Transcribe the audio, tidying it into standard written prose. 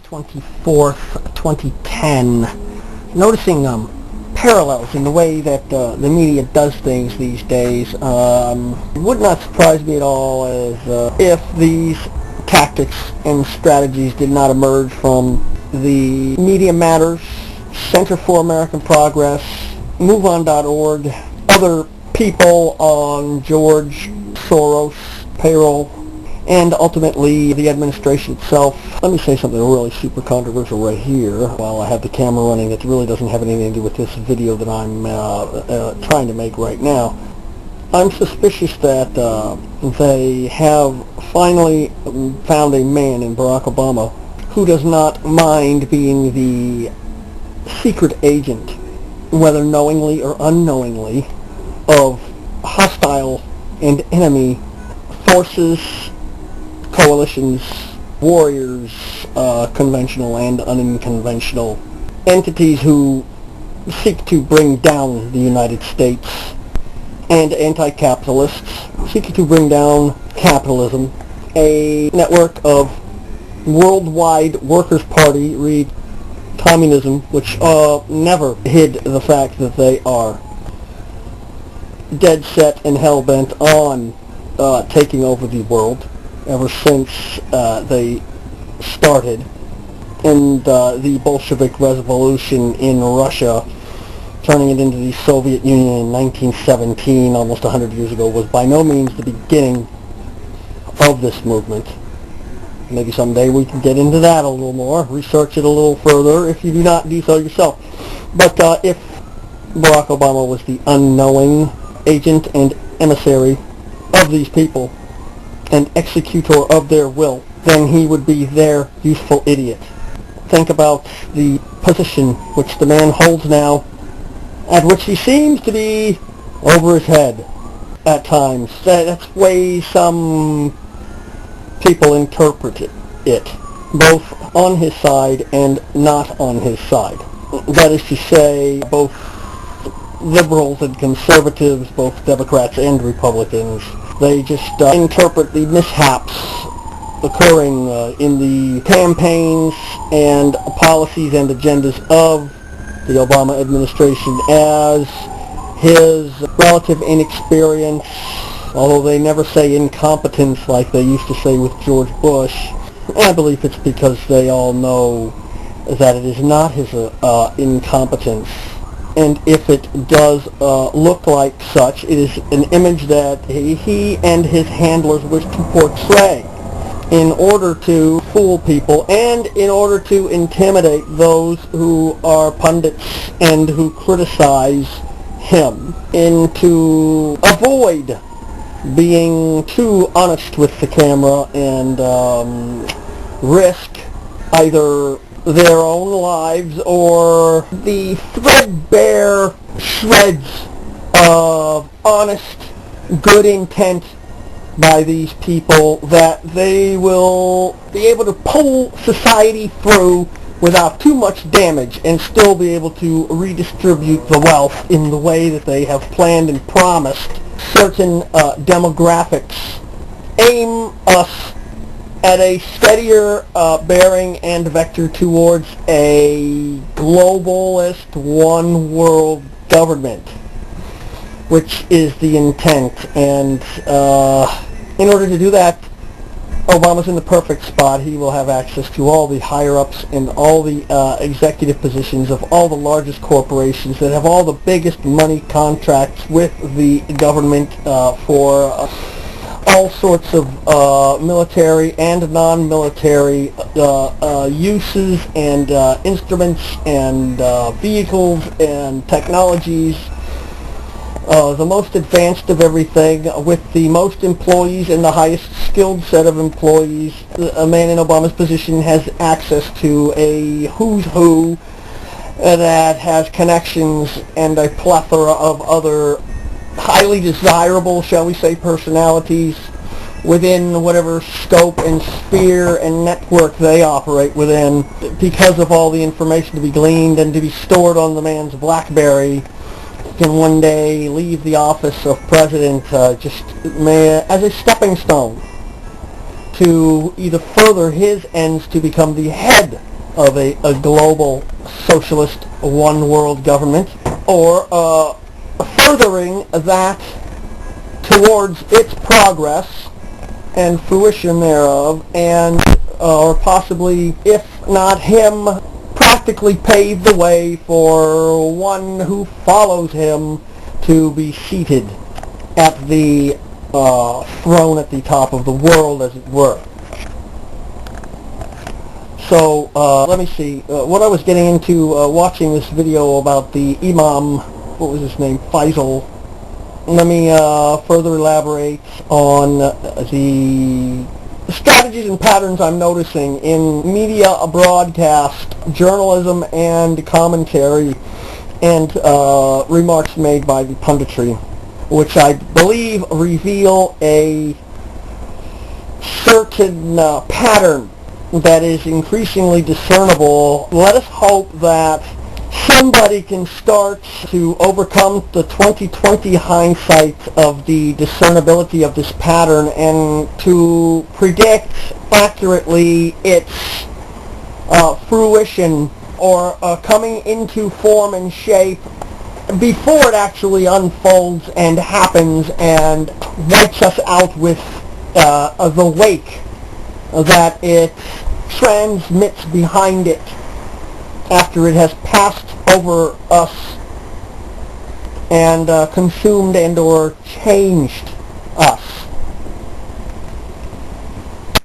24th, 2010, noticing parallels in the way that the media does things these days. It would not surprise me at all as if these tactics and strategies did not emerge from the Media Matters, Center for American Progress, MoveOn.org, other people on George Soros' payroll, and ultimately the administration itself. Let me say something really super controversial right here while I have the camera running. It really doesn't have anything to do with this video that I'm trying to make right now. I'm suspicious that they have finally found a man in Barack Obama who does not mind being the secret agent, whether knowingly or unknowingly, of hostile and enemy forces, coalitions, warriors, conventional and unconventional entities who seek to bring down the United States, and anti-capitalists seeking to bring down capitalism, a network of worldwide Workers' Party, read communism, which never hid the fact that they are dead set and hell-bent on taking over the world ever since they started. And the Bolshevik Revolution in Russia, turning it into the Soviet Union in 1917, almost 100 years ago, was by no means the beginning of this movement. Maybe someday we can get into that a little more, research it a little further if you do not do so yourself. But if Barack Obama was the unknowing agent and emissary of these people and executor of their will, then he would be their useful idiot. Think about the position which the man holds now, at which he seems to be over his head at times. That's the way some people interpret it, both on his side and not on his side. That is to say, both liberals and conservatives, both Democrats and Republicans, they just interpret the mishaps occurring in the campaigns and policies and agendas of the Obama administration as his relative inexperience, although they never say incompetence like they used to say with George Bush. And I believe it's because they all know that it is not his incompetence. And if it does look like such, it is an image that he and his handlers wish to portray in order to fool people and in order to intimidate those who are pundits and who criticize him, and to avoid being too honest with the camera and risk either their own lives or the threadbare shreds of honest, good intent by these people that they will be able to pull society through without too much damage and still be able to redistribute the wealth in the way that they have planned and promised. Certain demographics aim us at a steadier bearing and vector towards a globalist one world government, which is the intent. And in order to do that, Obama's in the perfect spot. He will have access to all the higher-ups and all the executive positions of all the largest corporations that have all the biggest money contracts with the government for all sorts of military and non-military uses and instruments and vehicles and technologies. The most advanced of everything, with the most employees and the highest skilled set of employees. A man in Obama's position has access to a who's who that has connections and a plethora of other highly desirable, shall we say, personalities within whatever scope and sphere and network they operate within, because of all the information to be gleaned and to be stored on the man's BlackBerry. Can one day leave the office of president just as a stepping stone to either further his ends to become the head of a global socialist one-world government, or furthering that towards its progress and fruition thereof, and or possibly, if not him, practically pave the way for one who follows him to be seated at the throne at the top of the world, as it were. So let me see. What I was getting into watching this video about the Imam, what was his name, Faisal. Let me further elaborate on the strategies and patterns I'm noticing in media broadcast, journalism, and commentary, and remarks made by the punditry, which I believe reveal a certain pattern that is increasingly discernible. Let us hope that somebody can start to overcome the 2020 hindsight of the discernibility of this pattern and to predict accurately its fruition or coming into form and shape before it actually unfolds and happens and wipes us out with the wake that it transmits behind it after it has passed over us and consumed and or changed us.